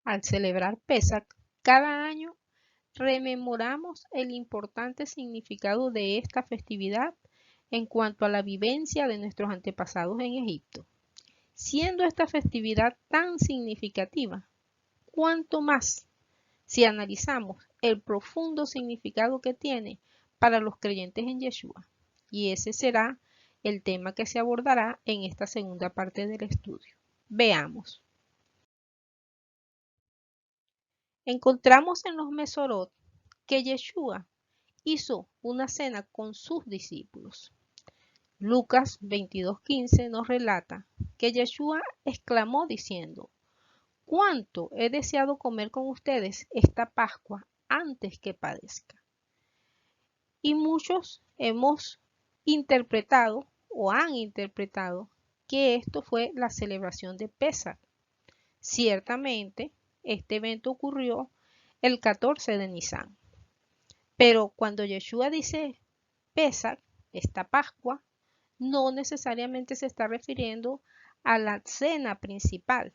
Al celebrar Pesach, cada año rememoramos el importante significado de esta festividad en cuanto a la vivencia de nuestros antepasados en Egipto. Siendo esta festividad tan significativa, cuanto más si analizamos el profundo significado que tiene para los creyentes en Yeshua. Y ese será el tema que se abordará en esta segunda parte del estudio. Veamos. Encontramos en los Mesorot que Yeshua hizo una cena con sus discípulos. Lucas 22:15 nos relata que Yeshua exclamó diciendo: «¿Cuánto he deseado comer con ustedes esta Pascua antes que padezca?». Y muchos hemos interpretado o han interpretado que esto fue la celebración de Pesach. Ciertamente, este evento ocurrió el 14 de Nisan. Pero cuando Yeshua dice Pesach, esta Pascua, no necesariamente se está refiriendo a la cena principal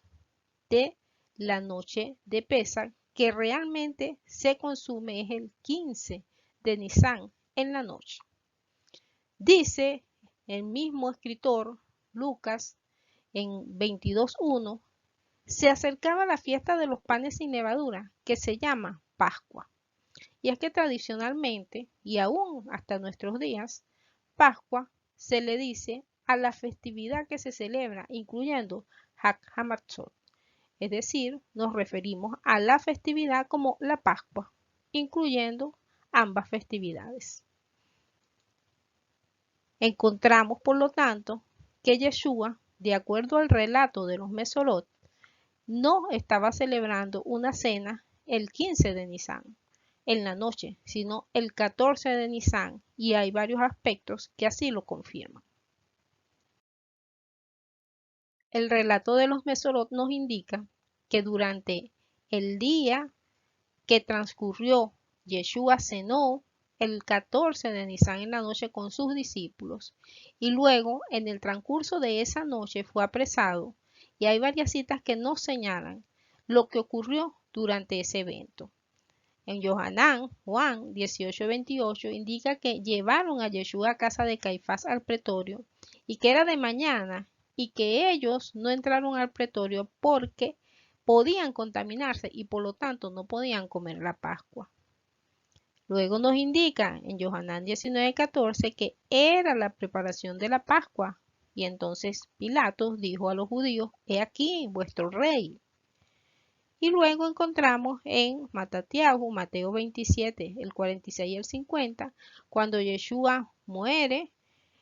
de la noche de Pesach, que realmente se consume es el 15 de Nisan en la noche. Dice el mismo escritor Lucas en 22:1, se acercaba la fiesta de los panes sin levadura, que se llama Pascua. Y es que tradicionalmente, y aún hasta nuestros días, Pascua se le dice a la festividad que se celebra, incluyendo Hag HaMatzot. Es decir, nos referimos a la festividad como la Pascua, incluyendo ambas festividades. Encontramos, por lo tanto, que Yeshua, de acuerdo al relato de los Mesorot, no estaba celebrando una cena el 15 de Nisan, en la noche, sino el 14 de Nisan, y hay varios aspectos que así lo confirman. El relato de los Mesorot nos indica que durante el día que transcurrió, Yeshua cenó el 14 de Nisan en la noche con sus discípulos y luego en el transcurso de esa noche fue apresado, y hay varias citas que nos señalan lo que ocurrió durante ese evento. En Yohanan, Juan 18:28 indica que llevaron a Yeshua a casa de Caifás al pretorio y que era de mañana y que ellos no entraron al pretorio porque podían contaminarse y por lo tanto no podían comer la Pascua. Luego nos indica en Yohanan 19:14 que era la preparación de la Pascua, y entonces Pilatos dijo a los judíos: «He aquí vuestro rey». Y luego encontramos en Mateo 27, el 46 y el 50, cuando Yeshua muere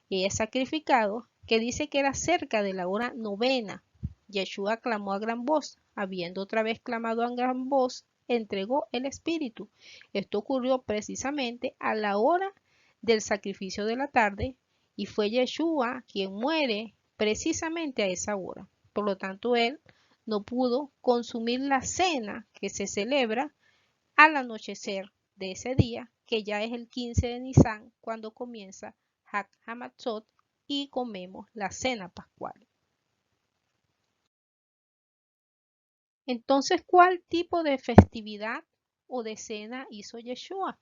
y es sacrificado, que dice que era cerca de la hora novena. Yeshua clamó a gran voz, habiendo otra vez clamado a gran voz, entregó el Espíritu. Esto ocurrió precisamente a la hora del sacrificio de la tarde, y fue Yeshua quien muere precisamente a esa hora. Por lo tanto, él no pudo consumir la cena que se celebra al anochecer de ese día, que ya es el 15 de Nisan, cuando comienza Hag HaMatzot y comemos la cena pascual. Entonces, ¿cuál tipo de festividad o de cena hizo Yeshua?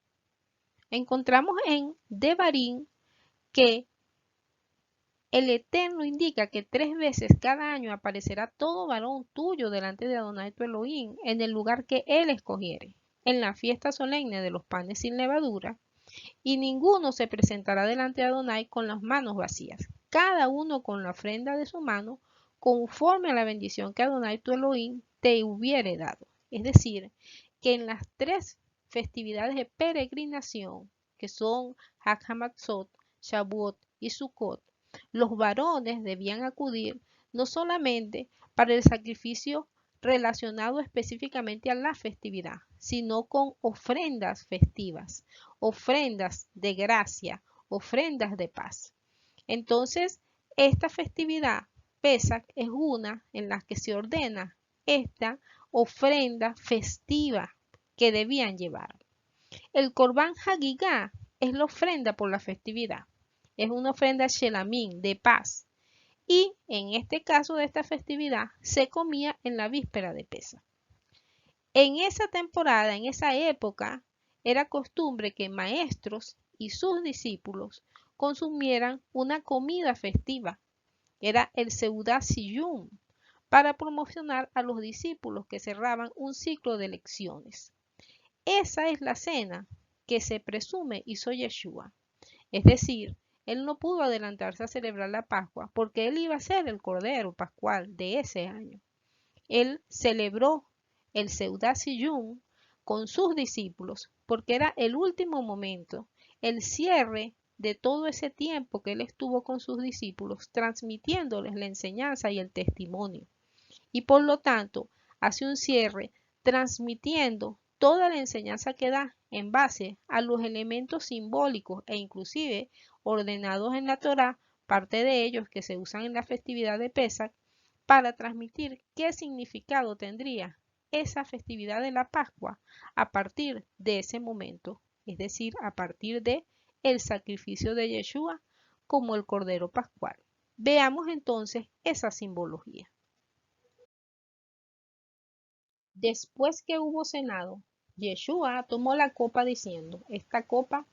Encontramos en Devarim que el Eterno indica que 3 veces cada año aparecerá todo varón tuyo delante de Adonai tu Elohim en el lugar que él escogiere, en la fiesta solemne de los panes sin levadura, y ninguno se presentará delante de Adonai con las manos vacías, cada uno con la ofrenda de su mano, conforme a la bendición que Adonai tu Elohim te hubiere dado. Es decir, que en las 3 festividades de peregrinación, que son Hag HaMatzot, Shavuot y Sukkot, los varones debían acudir no solamente para el sacrificio relacionado específicamente a la festividad, sino con ofrendas festivas, ofrendas de gracia, ofrendas de paz. Entonces, esta festividad, Pesach, es una en la que se ordena esta ofrenda festiva que debían llevar. El Corbán Hagigá es la ofrenda por la festividad. Es una ofrenda shelamín, de paz. Y en este caso de esta festividad se comía en la víspera de Pesach. En esa temporada, en esa época, era costumbre que maestros y sus discípulos consumieran una comida festiva. Era el Seudat Siyum, para promocionar a los discípulos que cerraban un ciclo de lecciones. Esa es la cena que se presume hizo Yeshua. Es decir, él no pudo adelantarse a celebrar la Pascua porque él iba a ser el Cordero Pascual de ese año. Él celebró el Seudat Siyum con sus discípulos porque era el último momento, el cierre de todo ese tiempo que él estuvo con sus discípulos, transmitiéndoles la enseñanza y el testimonio. Y por lo tanto, hace un cierre transmitiendo toda la enseñanza que da en base a los elementos simbólicos e inclusive ordenados en la Torá, parte de ellos que se usan en la festividad de Pesach, para transmitir qué significado tendría esa festividad de la Pascua a partir de ese momento, es decir, a partir de el sacrificio de Yeshua como el Cordero Pascual. Veamos entonces esa simbología. Después que hubo cenado, Yeshua tomó la copa diciendo, esta copa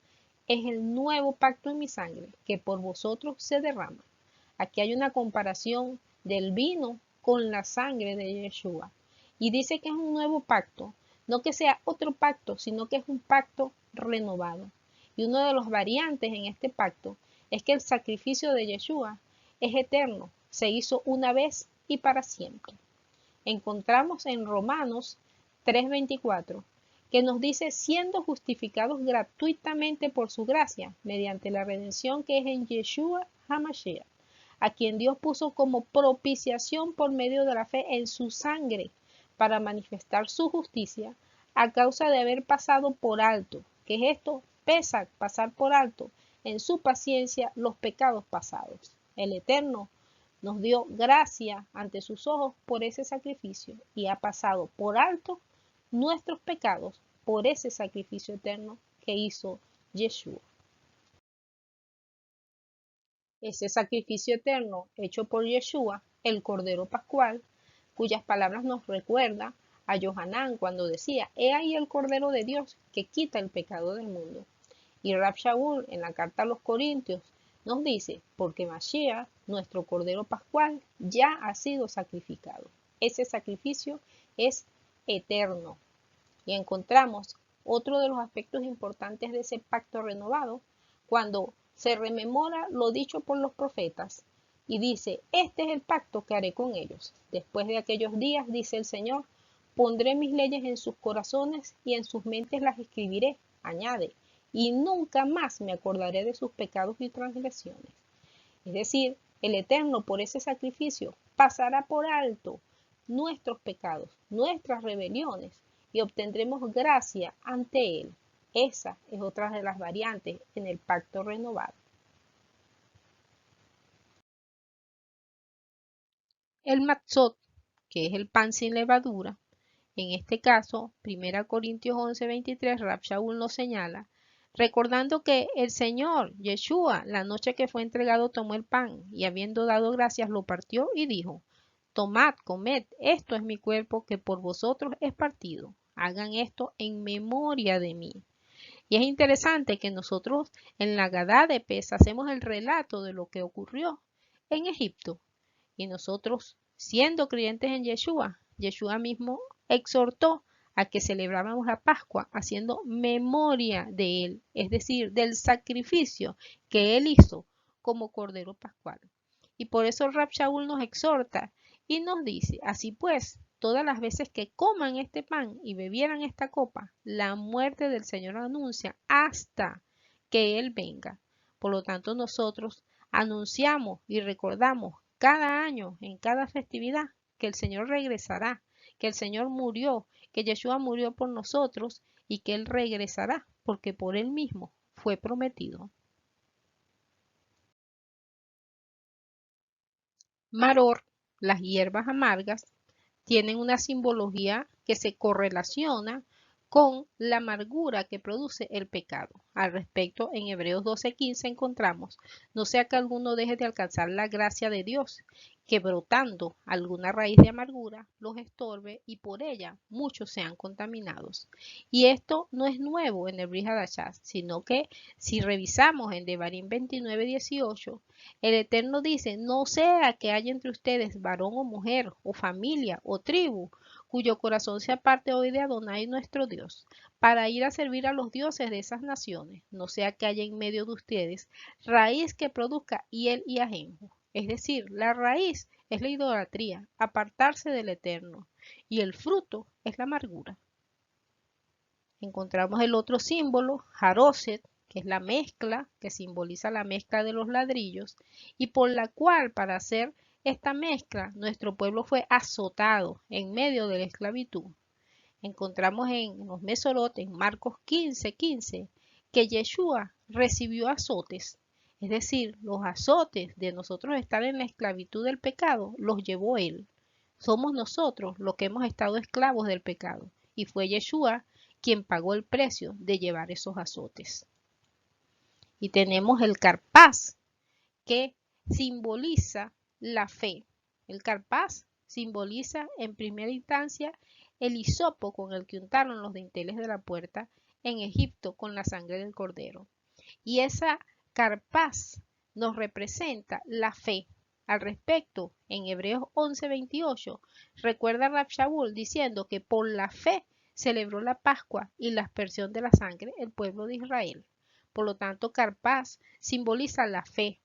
es el nuevo pacto en mi sangre, que por vosotros se derrama. Aquí hay una comparación del vino con la sangre de Yeshua. Y dice que es un nuevo pacto, no que sea otro pacto, sino que es un pacto renovado. Y uno de los variantes en este pacto es que el sacrificio de Yeshua es eterno, se hizo una vez y para siempre. Encontramos en Romanos 3:24, que nos dice siendo justificados gratuitamente por su gracia, mediante la redención que es en Yeshua HaMashiach, a quien Dios puso como propiciación por medio de la fe en su sangre, para manifestar su justicia, a causa de haber pasado por alto. ¿Qué es esto? Pesach, pasar por alto, en su paciencia los pecados pasados. El Eterno nos dio gracia ante sus ojos por ese sacrificio y ha pasado por alto nuestros pecados por ese sacrificio eterno que hizo Yeshua. Ese sacrificio eterno hecho por Yeshua, el Cordero Pascual, cuyas palabras nos recuerda a Yohanan cuando decía, he ahí el Cordero de Dios que quita el pecado del mundo. Y Rab Shaul en la carta a los Corintios nos dice, porque Mashiach, nuestro Cordero Pascual, ya ha sido sacrificado. Ese sacrificio es eterno. Y encontramos otro de los aspectos importantes de ese pacto renovado, cuando se rememora lo dicho por los profetas y dice, este es el pacto que haré con ellos. Después de aquellos días, dice el Señor, pondré mis leyes en sus corazones y en sus mentes las escribiré, añade, y nunca más me acordaré de sus pecados y transgresiones. Es decir, el Eterno por ese sacrificio pasará por alto nuestros pecados, nuestras rebeliones y obtendremos gracia ante Él. Esa es otra de las variantes en el pacto renovado. El matzot, que es el pan sin levadura, en este caso, 1 Corintios 11:23, Rab Shaul nos señala, recordando que el Señor, Yeshua, la noche que fue entregado, tomó el pan y habiendo dado gracias lo partió y dijo, tomad, comed, esto es mi cuerpo que por vosotros es partido. Hagan esto en memoria de mí. Y es interesante que nosotros en la Gadá de Pes hacemos el relato de lo que ocurrió en Egipto. Y nosotros, siendo creyentes en Yeshua, Yeshua mismo exhortó a que celebráramos la Pascua haciendo memoria de él, es decir, del sacrificio que él hizo como Cordero Pascual. Y por eso Rab Shaul nos exhorta y nos dice, así pues, todas las veces que coman este pan y bebieran esta copa, la muerte del Señor anuncia hasta que Él venga. Por lo tanto, nosotros anunciamos y recordamos cada año, en cada festividad, que el Señor regresará, que el Señor murió, que Yeshua murió por nosotros y que Él regresará, porque por Él mismo fue prometido. Maror, las hierbas amargas, tienen una simbología que se correlaciona con la amargura que produce el pecado. Al respecto, en Hebreos 12:15 encontramos, no sea que alguno deje de alcanzar la gracia de Dios, que brotando alguna raíz de amargura los estorbe y por ella muchos sean contaminados. Y esto no es nuevo en el Brit Hadashah, sino que si revisamos en Devarim 29:18, el Eterno dice, no sea que haya entre ustedes varón o mujer, o familia, o tribu, cuyo corazón se aparte hoy de Adonai nuestro Dios, para ir a servir a los dioses de esas naciones, no sea que haya en medio de ustedes raíz que produzca hiel y ajenjo. Es decir, la raíz es la idolatría, apartarse del Eterno, y el fruto es la amargura. Encontramos el otro símbolo, Haroset, que es la mezcla, que simboliza la mezcla de los ladrillos, y por la cual para hacer esta mezcla nuestro pueblo fue azotado en medio de la esclavitud. Encontramos en los Mesorot, en Marcos 15:15, que Yeshua recibió azotes, es decir, los azotes de nosotros estar en la esclavitud del pecado los llevó él. Somos nosotros los que hemos estado esclavos del pecado y fue Yeshua quien pagó el precio de llevar esos azotes. Y tenemos el carpaz, que simboliza la fe. El carpaz simboliza en primera instancia el hisopo con el que untaron los dinteles de la puerta en Egipto con la sangre del cordero. Y esa carpaz nos representa la fe. Al respecto, en Hebreos 11:28, recuerda Rab Shaul diciendo que por la fe celebró la Pascua y la aspersión de la sangre el pueblo de Israel. Por lo tanto, carpaz simboliza la fe.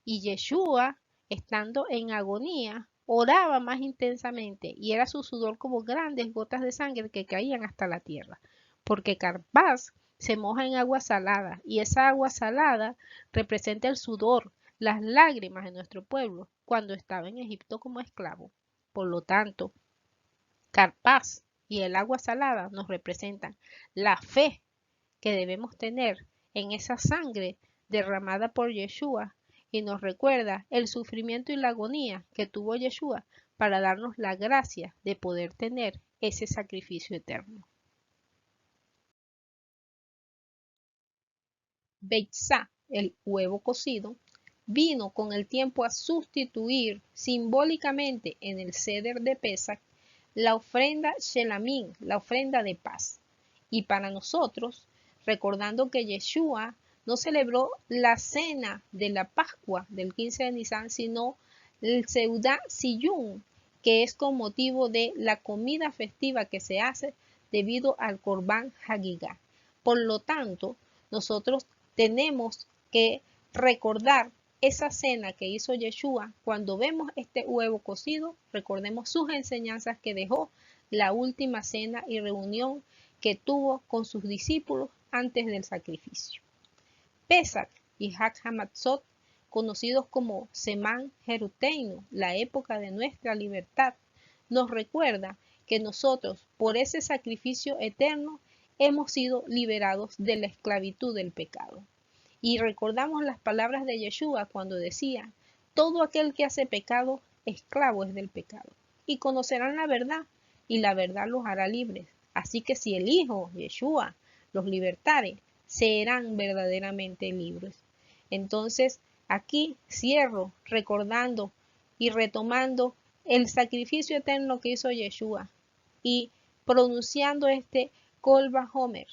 Y Yeshua, estando en agonía, oraba más intensamente y era su sudor como grandes gotas de sangre que caían hasta la tierra. Porque carpaz se moja en agua salada y esa agua salada representa el sudor, las lágrimas de nuestro pueblo cuando estaba en Egipto como esclavo. Por lo tanto, carpaz y el agua salada nos representan la fe que debemos tener en esa sangre derramada por Yeshua y nos recuerda el sufrimiento y la agonía que tuvo Yeshua para darnos la gracia de poder tener ese sacrificio eterno. Beitzá, el huevo cocido, vino con el tiempo a sustituir simbólicamente en el Seder de Pesach la ofrenda Shelamim, la ofrenda de paz. Y para nosotros, recordando que Yeshua no celebró la cena de la Pascua del 15 de Nisan, sino el Seudat Siyum, que es con motivo de la comida festiva que se hace debido al Korban Hagigah. Por lo tanto, nosotros tenemos que recordar esa cena que hizo Yeshua. Cuando vemos este huevo cocido, recordemos sus enseñanzas que dejó, la última cena y reunión que tuvo con sus discípulos antes del sacrificio. Pesach y Hag HaMatzot, conocidos como Semán Jeruteinu, la época de nuestra libertad, nos recuerda que nosotros, por ese sacrificio eterno, hemos sido liberados de la esclavitud del pecado. Y recordamos las palabras de Yeshua cuando decía, todo aquel que hace pecado, esclavo es del pecado. Y conocerán la verdad, y la verdad los hará libres. Así que si el Hijo, Yeshua, los libertare, serán verdaderamente libres. Entonces, aquí cierro recordando y retomando el sacrificio eterno que hizo Yeshua y pronunciando este Kol Vahomer,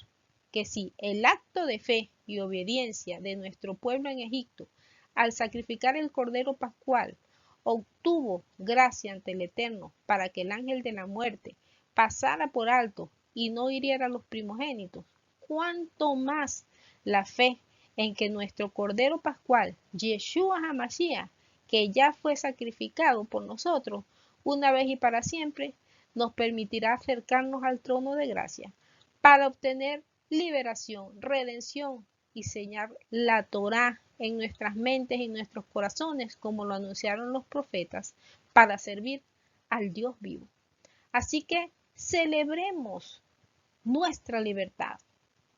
que si el acto de fe y obediencia de nuestro pueblo en Egipto al sacrificar el cordero pascual obtuvo gracia ante el Eterno para que el ángel de la muerte pasara por alto y no hiriera a los primogénitos, cuánto más la fe en que nuestro cordero pascual, Yeshua HaMashiach, que ya fue sacrificado por nosotros una vez y para siempre, nos permitirá acercarnos al trono de gracia para obtener liberación, redención y sellar la Torá en nuestras mentes y nuestros corazones, como lo anunciaron los profetas, para servir al Dios vivo. Así que celebremos nuestra libertad,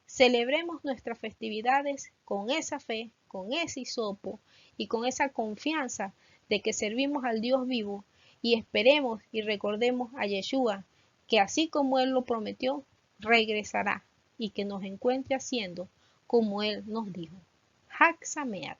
celebremos nuestras festividades con esa fe, con ese hisopo y con esa confianza de que servimos al Dios vivo y esperemos y recordemos a Yeshua, que así como Él lo prometió, regresará y que nos encuentre haciendo como Él nos dijo. Hag Sameach.